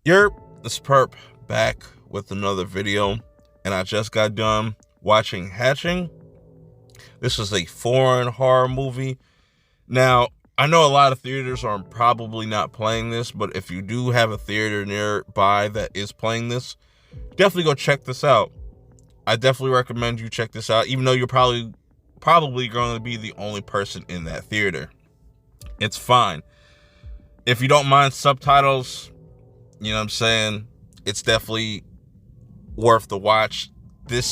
Yerp, this perp back with another video, and I just got done watching Hatching. This is a foreign horror movie. Now, I know a lot of theaters are probably not playing this, but if you do have a theater nearby that is playing this, definitely go check this out. I definitely recommend you check this out, even though you're probably going to be the only person in that theater. It's fine. If you don't mind subtitles, you know what I'm saying? It's definitely worth the watch. The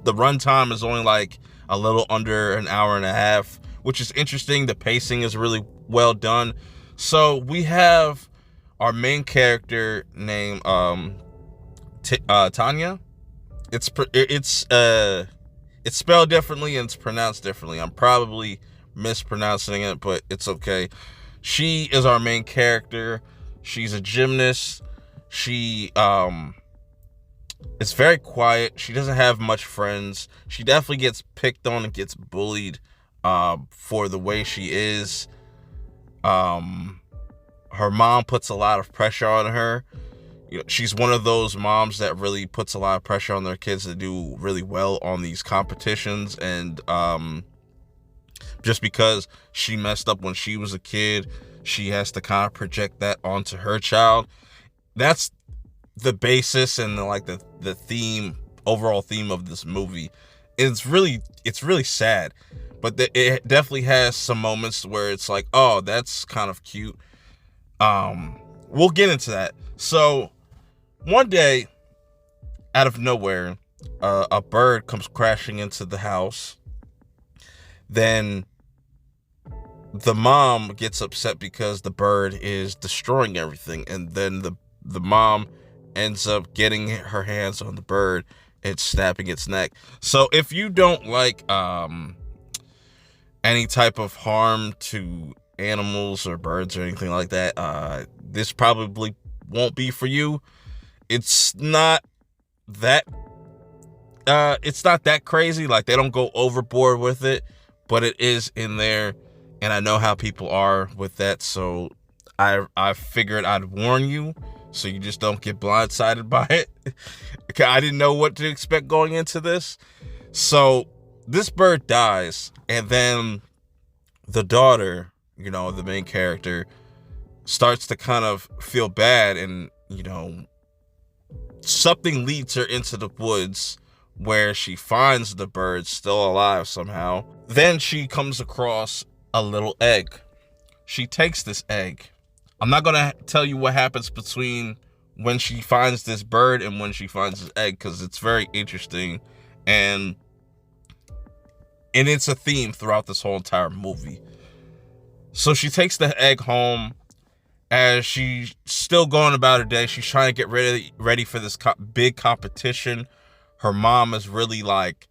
runtime is only like a little under an hour and a half, which is interesting. The pacing is really well done. So we have our main character named Tanya. It's spelled differently and it's pronounced differently. I'm probably mispronouncing it, but it's okay. She is our main character. She's a gymnast. She is very quiet. She doesn't have much friends. She definitely gets picked on and gets bullied for the way she is. Her mom puts a lot of pressure on her. You know, she's one of those moms that really puts a lot of pressure on their kids to do really well on these competitions, and just because she messed up when she was a kid, she has to kind of project that onto her child. That's the basis and the theme, overall theme of this movie. It's really sad, but it definitely has some moments where it's like, oh, that's kind of cute. We'll get into that. So one day, out of nowhere, a bird comes crashing into the house. Then the mom gets upset because the bird is destroying everything, and then the mom ends up getting her hands on the bird and snapping its neck. So if you don't like any type of harm to animals or birds or anything like that, this probably won't be for you. It's not that crazy. Like, they don't go overboard with it, but it is in there, and I know how people are with that, so I figured I'd warn you so you just don't get blindsided by it. I didn't know what to expect going into this. So this bird dies, and then the daughter, you know, the main character, starts to kind of feel bad, and, you know, something leads her into the woods where she finds the bird still alive somehow. Then she comes across a little egg. She takes this egg. I'm not going to tell you what happens between when she finds this bird and when she finds this egg, because it's very interesting, and it's a theme throughout this whole entire movie. So she takes the egg home. As she's still going about her day, she's trying to get ready for this big competition. Her mom is really like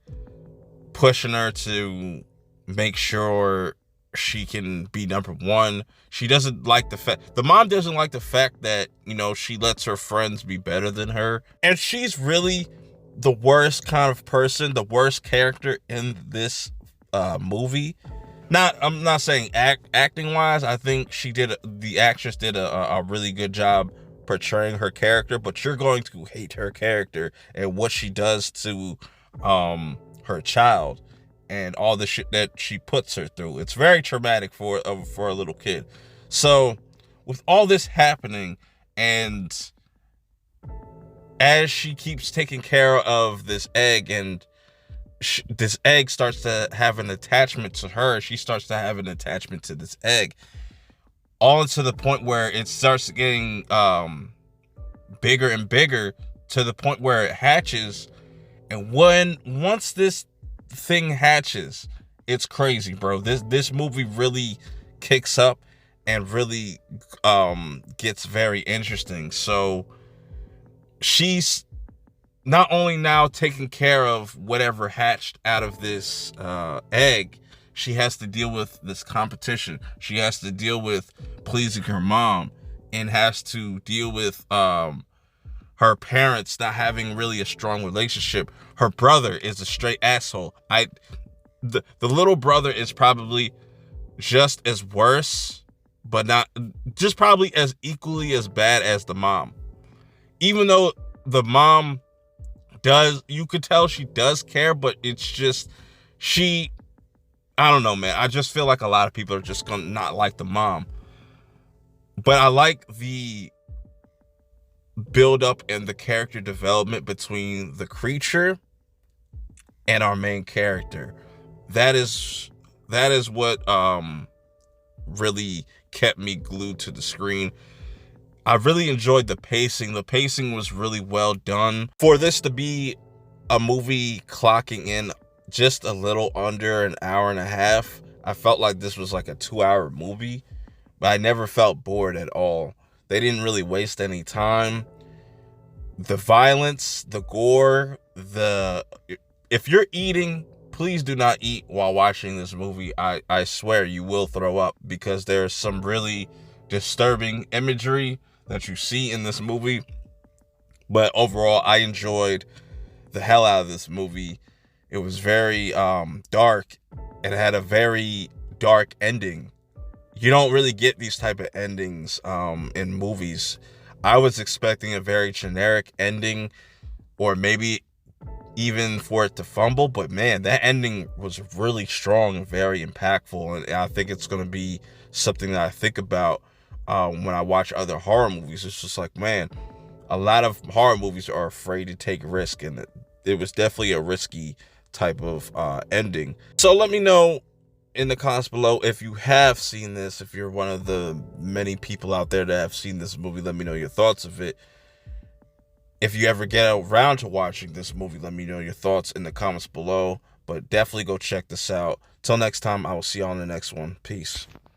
pushing her to make sure she can be number one. She doesn't like the mom doesn't like the fact that, you know, she lets her friends be better than her. And she's really the worst kind of person, the worst character in this movie. I'm not saying acting wise. I think the actress did a really good job portraying her character, but you're going to hate her character and what she does to her child and all the shit that she puts her through. It's very traumatic for a little kid. So with all this happening, and as she keeps taking care of this egg, and this egg starts to have an attachment to her, she starts to have an attachment to this egg, all to the point where it starts getting bigger and bigger, to the point where it hatches. And once this thing hatches, it's crazy, bro. This movie really kicks up and really gets very interesting. So she's not only now taking care of whatever hatched out of this egg, she has to deal with this competition. She has to deal with pleasing her mom, and has to deal with her parents not having really a strong relationship. Her brother is a straight asshole. The little brother is probably just as worse, but not just probably as equally as bad as the mom. even though the mom does, you could tell she does care, but it's just, I don't know, man. I just feel like a lot of people are just gonna not like the mom. But I like the build up and the character development between the creature and our main character. That is what really kept me glued to the screen. I really enjoyed the pacing. The pacing was really well done. For this to be a movie clocking in just a little under an hour and a half, I felt like this was like a 2-hour movie, but I never felt bored at all. They didn't really waste any time. The violence, the gore, if you're eating, please do not eat while watching this movie. I swear you will throw up, because there's some really disturbing imagery that you see in this movie. But overall, I enjoyed the hell out of this movie. It was very dark. It had a very dark ending. You don't really get these type of endings in movies. I was expecting a very generic ending, or maybe even for it to fumble, but man, that ending was really strong and very impactful, and I think it's going to be something that I think about when I watch other horror movies. It's just like, man, a lot of horror movies are afraid to take risk, and it was definitely a risky type of ending. So let me know in the comments below if you have seen this. If you're one of the many people out there that have seen this movie, let me know your thoughts of it. If you ever get around to watching this movie, let me know your thoughts in the comments below. But definitely go check this out. Till next time, I will see y'all in the next one. Peace.